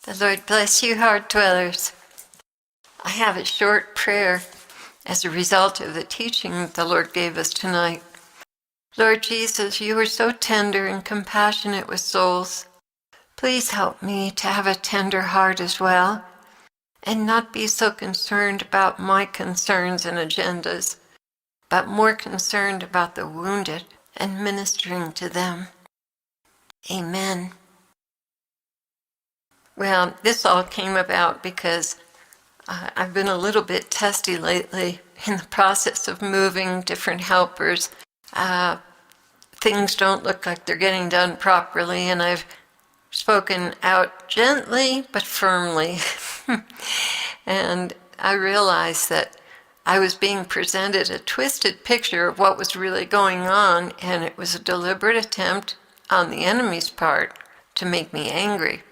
The Lord bless you, heart dwellers. I have a short prayer as a result of the teaching that the Lord gave us tonight. Lord Jesus, you are so tender and compassionate with souls. Please help me to have a tender heart as well, and not be so concerned about my concerns and agendas, but more concerned about the wounded and ministering to them. Amen. Well, this all came about because I've been a little bit testy lately in the process of moving different helpers. Things don't look like they're getting done properly, and I've spoken out gently but firmly. And I realized that I was being presented a twisted picture of what was really going on, and it was a deliberate attempt on the enemy's part to make me angry.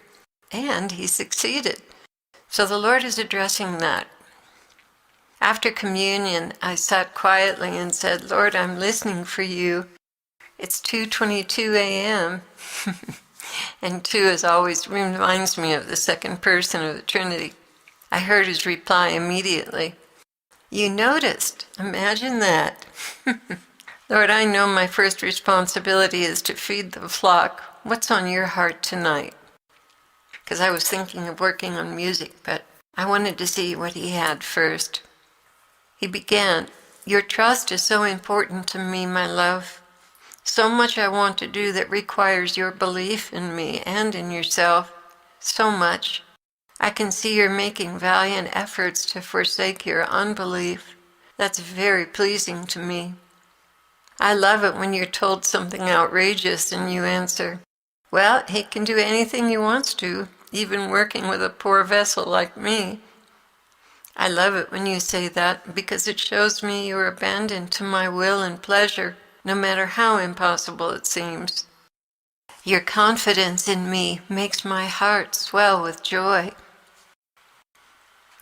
And he succeeded. So the Lord is addressing that. After communion, I sat quietly and said, Lord, I'm listening for you. It's 2:22 a.m. And 2, as always, reminds me of the second person of the Trinity. I heard his reply immediately. You noticed. Imagine that. Lord, I know my first responsibility is to feed the flock. What's on your heart tonight? Because I was thinking of working on music, but I wanted to see what he had first. He began, your trust is so important to me, my love. So much I want to do that requires your belief in me and in yourself. So much. I can see you're making valiant efforts to forsake your unbelief. That's very pleasing to me. I love it when you're told something outrageous and you answer, well, he can do anything he wants to, even working with a poor vessel like me. I love it when you say that because it shows me you're abandoned to my will and pleasure, no matter how impossible it seems. Your confidence in me makes my heart swell with joy.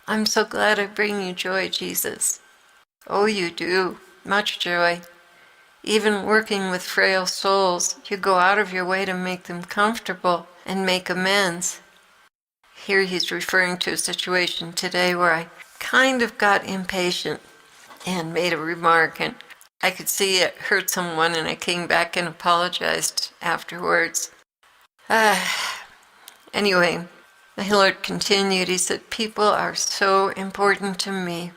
I'm so glad I bring you joy, Jesus. Oh, you do, much joy. Even working with frail souls, you go out of your way to make them comfortable and make amends. Here he's referring to a situation today where I kind of got impatient and made a remark, and I could see it hurt someone, and I came back and apologized afterwards. Anyway, the Lord continued. He said, people are so important to me.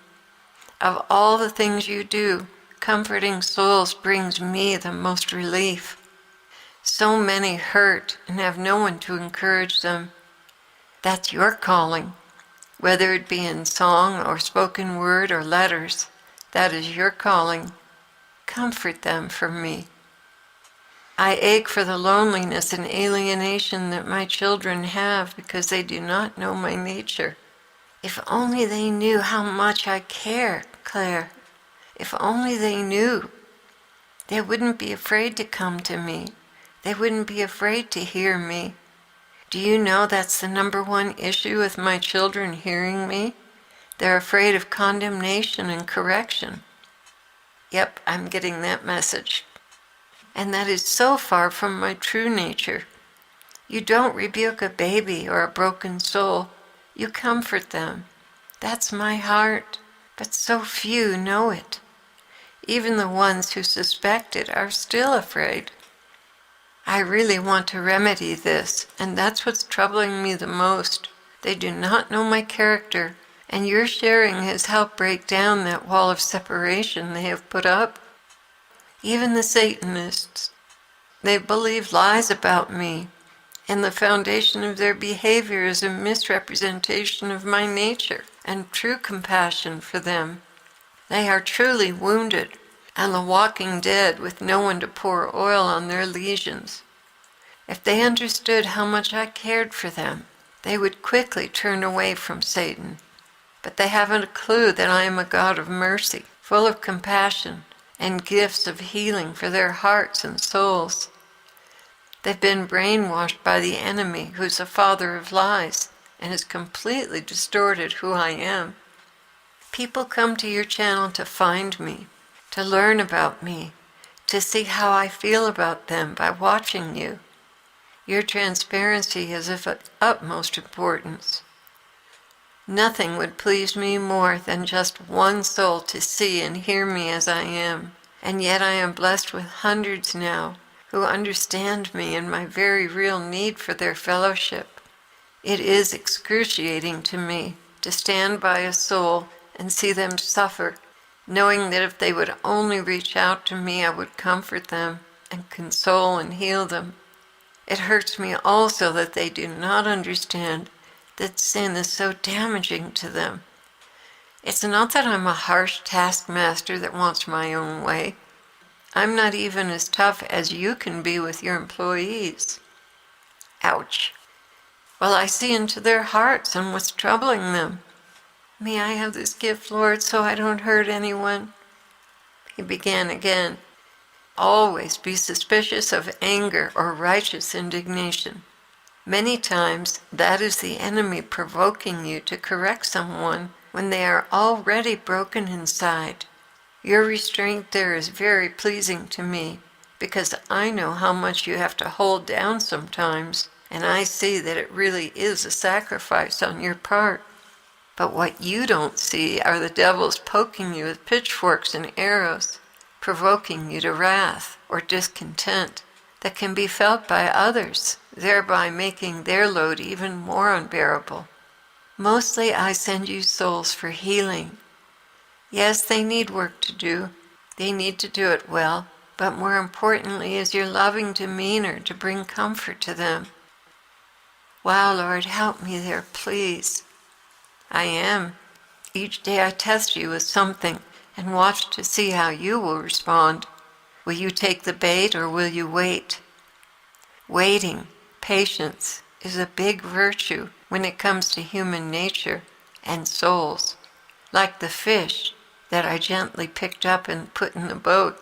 Of all the things you do, comforting souls brings me the most relief. So many hurt and have no one to encourage them. That's your calling. Whether it be in song or spoken word or letters, that is your calling. Comfort them for me. I ache for the loneliness and alienation that my children have because they do not know my nature. If only they knew how much I care, Clare. If only they knew. They wouldn't be afraid to come to me. They wouldn't be afraid to hear me. Do you know that's the number one issue with my children hearing me? They're afraid of condemnation and correction. Yep, I'm getting that message. And that is so far from my true nature. You don't rebuke a baby or a broken soul. You comfort them. That's my heart, but so few know it. Even the ones who suspect it are still afraid. I really want to remedy this, and that's what's troubling me the most. They do not know my character, and your sharing has helped break down that wall of separation they have put up. Even the Satanists, they believe lies about me, and the foundation of their behavior is a misrepresentation of my nature and true compassion for them. They are truly wounded, and the walking dead with no one to pour oil on their lesions. If they understood how much I cared for them, they would quickly turn away from Satan. But they haven't a clue that I am a God of mercy, full of compassion, and gifts of healing for their hearts and souls. They've been brainwashed by the enemy, who's the father of lies, and has completely distorted who I am. People come to your channel to find me, to learn about me, to see how I feel about them by watching you. Your transparency is of utmost importance. Nothing would please me more than just one soul to see and hear me as I am, and yet I am blessed with hundreds now who understand me and my very real need for their fellowship. It is excruciating to me to stand by a soul and see them suffer, knowing that if they would only reach out to me, I would comfort them and console and heal them. It hurts me also that they do not understand that sin is so damaging to them. It's not that I'm a harsh taskmaster that wants my own way. I'm not even as tough as you can be with your employees. Ouch. Well, I see into their hearts and what's troubling them. May I have this gift, Lord, so I don't hurt anyone? He began again. Always be suspicious of anger or righteous indignation. Many times that is the enemy provoking you to correct someone when they are already broken inside. Your restraint there is very pleasing to me, because I know how much you have to hold down sometimes, and I see that it really is a sacrifice on your part. But what you don't see are the devils poking you with pitchforks and arrows, provoking you to wrath or discontent that can be felt by others, thereby making their load even more unbearable. Mostly I send you souls for healing. Yes, they need work to do. They need to do it well, but more importantly is your loving demeanor to bring comfort to them. Wow, Lord, help me there, please. I am. Each day I test you with something and watch to see how you will respond. Will you take the bait or will you wait? Waiting, patience, is a big virtue when it comes to human nature and souls, like the fish that I gently picked up and put in the boat.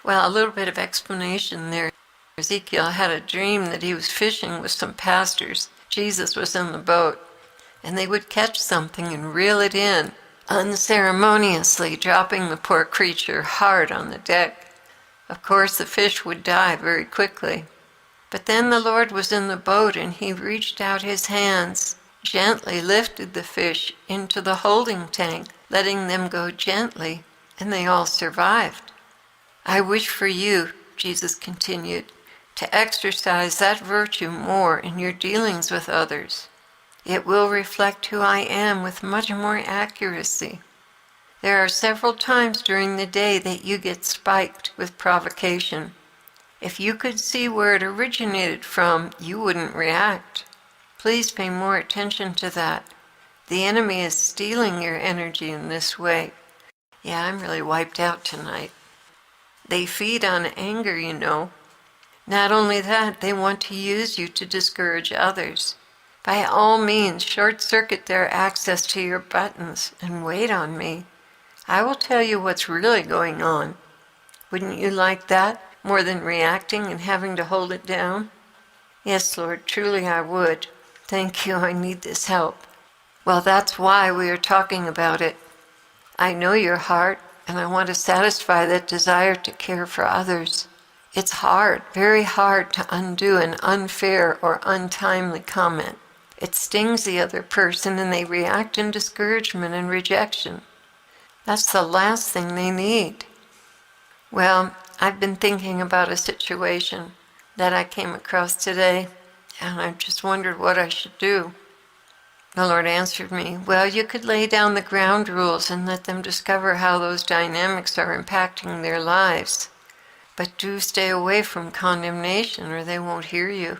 Well, a little bit of explanation there. Ezekiel had a dream that he was fishing with some pastors. Jesus was in the boat, and they would catch something and reel it in, unceremoniously dropping the poor creature hard on the deck. Of course, the fish would die very quickly. But then the Lord was in the boat, and he reached out his hands, gently lifted the fish into the holding tank, letting them go gently, and they all survived. I wish for you, Jesus continued, to exercise that virtue more in your dealings with others. It will reflect who I am with much more accuracy. There are several times during the day that you get spiked with provocation. If you could see where it originated from, you wouldn't react. Please pay more attention to that. The enemy is stealing your energy in this way. Yeah, I'm really wiped out tonight. They feed on anger, you know. Not only that, they want to use you to discourage others. By all means, short-circuit their access to your buttons and wait on me. I will tell you what's really going on. Wouldn't you like that, more than reacting and having to hold it down? Yes, Lord, truly I would. Thank you, I need this help. Well, that's why we are talking about it. I know your heart, and I want to satisfy that desire to care for others. It's hard, very hard to undo an unfair or untimely comment. It stings the other person and they react in discouragement and rejection. That's the last thing they need. Well, I've been thinking about a situation that I came across today, and I just wondered what I should do. The Lord answered me, well, you could lay down the ground rules and let them discover how those dynamics are impacting their lives. But do stay away from condemnation or they won't hear you.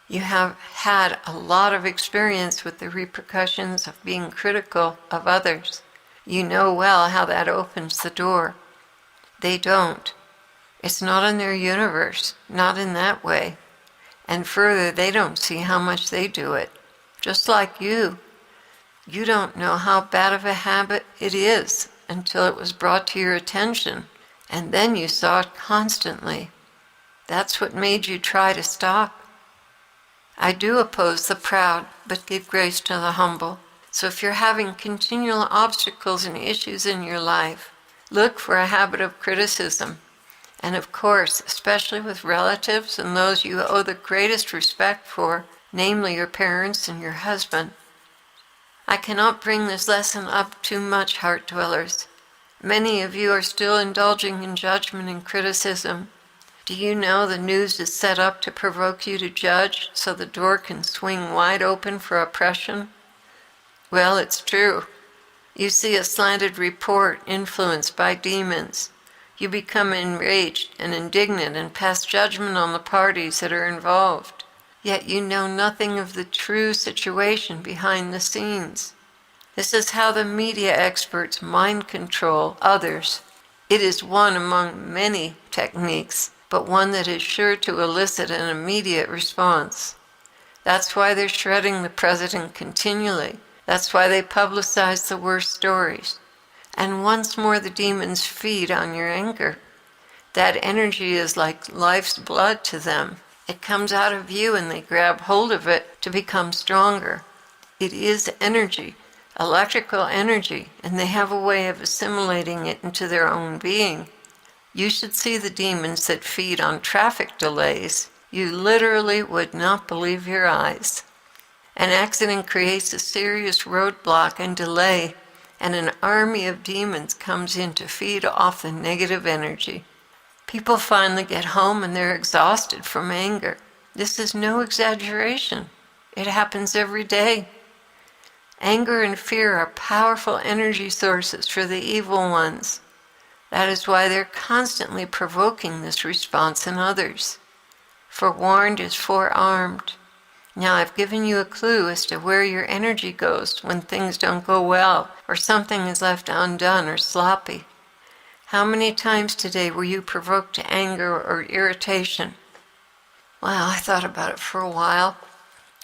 You have had a lot of experience with the repercussions of being critical of others. You know well how that opens the door. They don't. It's not in their universe, not in that way. And further, they don't see how much they do it. Just like you. You don't know how bad of a habit it is until it was brought to your attention, and then you saw it constantly. That's what made you try to stop. I do oppose the proud, but give grace to the humble. So if you're having continual obstacles and issues in your life, look for a habit of criticism. And of course, especially with relatives and those you owe the greatest respect for, namely your parents and your husband. I cannot bring this lesson up too much, heart dwellers. Many of you are still indulging in judgment and criticism. Do you know the news is set up to provoke you to judge so the door can swing wide open for oppression? Well, it's true. You see a slanted report influenced by demons. You become enraged and indignant and pass judgment on the parties that are involved. Yet you know nothing of the true situation behind the scenes. This is how the media experts mind control others. It is one among many techniques, but one that is sure to elicit an immediate response. That's why they're shredding the president continually. That's why they publicize the worst stories. And once more the demons feed on your anger. That energy is like life's blood to them. It comes out of you and they grab hold of it to become stronger. It is energy, electrical energy, and they have a way of assimilating it into their own being. You should see the demons that feed on traffic delays. You literally would not believe your eyes. An accident creates a serious roadblock and delay, and an army of demons comes in to feed off the negative energy. People finally get home and they're exhausted from anger. This is no exaggeration. It happens every day. Anger and fear are powerful energy sources for the evil ones. That is why they're constantly provoking this response in others. Forewarned is forearmed. Now I've given you a clue as to where your energy goes when things don't go well or something is left undone or sloppy. How many times today were you provoked to anger or irritation? Well, I thought about it for a while,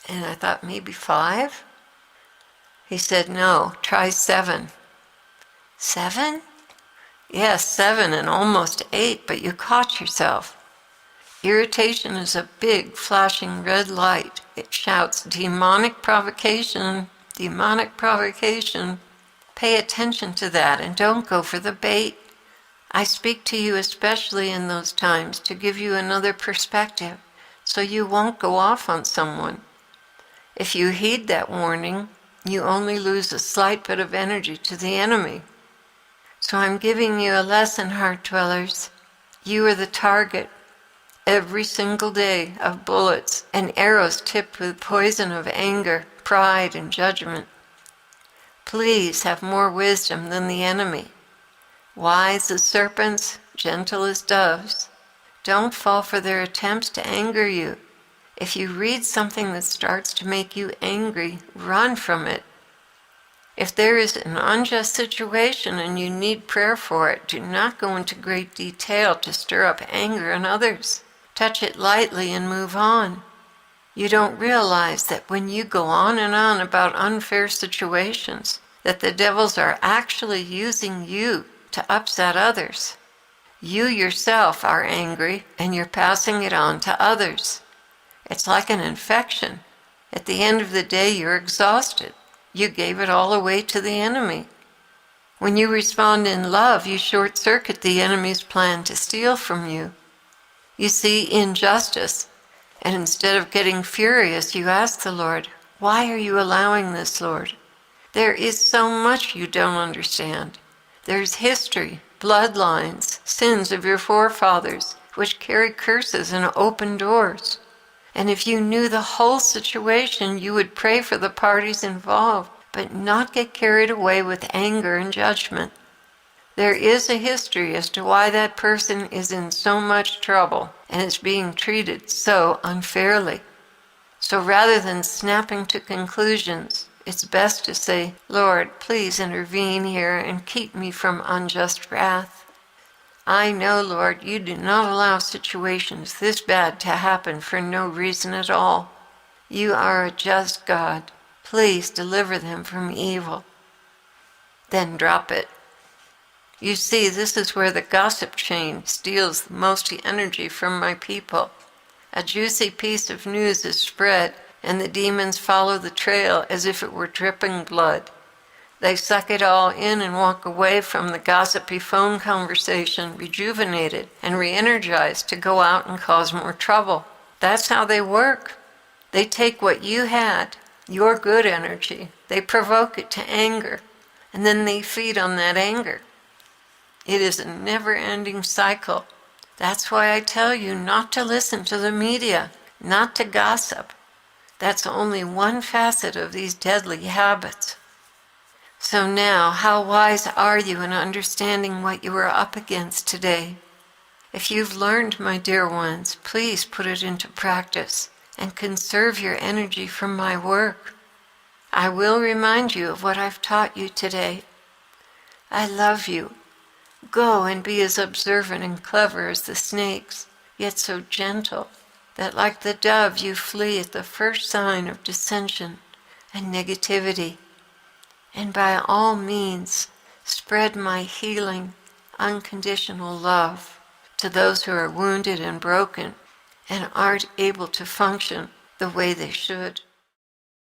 and I thought maybe 5. He said, no, try 7. 7? Yes, 7 and almost 8, but you caught yourself. Irritation is a big flashing red light. It shouts, demonic provocation, demonic provocation. Pay attention to that and don't go for the bait. I speak to you especially in those times to give you another perspective so you won't go off on someone. If you heed that warning, you only lose a slight bit of energy to the enemy. So I'm giving you a lesson, heart dwellers. You are the target every single day of bullets and arrows tipped with poison of anger, pride, and judgment. Please have more wisdom than the enemy. Wise as serpents, gentle as doves. Don't fall for their attempts to anger you. If you read something that starts to make you angry, run from it. If there is an unjust situation and you need prayer for it, do not go into great detail to stir up anger in others. Touch it lightly and move on. You don't realize that when you go on and on about unfair situations, that the devils are actually using you to upset others. You yourself are angry and you're passing it on to others. It's like an infection. At the end of the day, you're exhausted. You gave it all away to the enemy. When you respond in love, you short-circuit the enemy's plan to steal from you. You see injustice, and instead of getting furious, you ask the Lord, why are you allowing this, Lord? There is so much you don't understand. There's history, bloodlines, sins of your forefathers, which carry curses and open doors. And if you knew the whole situation, you would pray for the parties involved, but not get carried away with anger and judgment. There is a history as to why that person is in so much trouble and is being treated so unfairly. So rather than snapping to conclusions, it's best to say, Lord, please intervene here and keep me from unjust wrath. I know, Lord, you do not allow situations this bad to happen for no reason at all. You are a just God. Please deliver them from evil. Then drop it. You see, this is where the gossip chain steals the most energy from my people. A juicy piece of news is spread, and the demons follow the trail as if it were dripping blood. They suck it all in and walk away from the gossipy phone conversation rejuvenated and re-energized to go out and cause more trouble. That's how they work. They take what you had, your good energy, they provoke it to anger, and then they feed on that anger. It is a never-ending cycle. That's why I tell you not to listen to the media, not to gossip. That's only one facet of these deadly habits. So now, how wise are you in understanding what you are up against today? If you've learned, my dear ones, please put it into practice and conserve your energy from my work. I will remind you of what I've taught you today. I love you. Go and be as observant and clever as the snakes, yet so gentle that like the dove you flee at the first sign of dissension and negativity. And by all means, spread my healing, unconditional love to those who are wounded and broken and aren't able to function the way they should.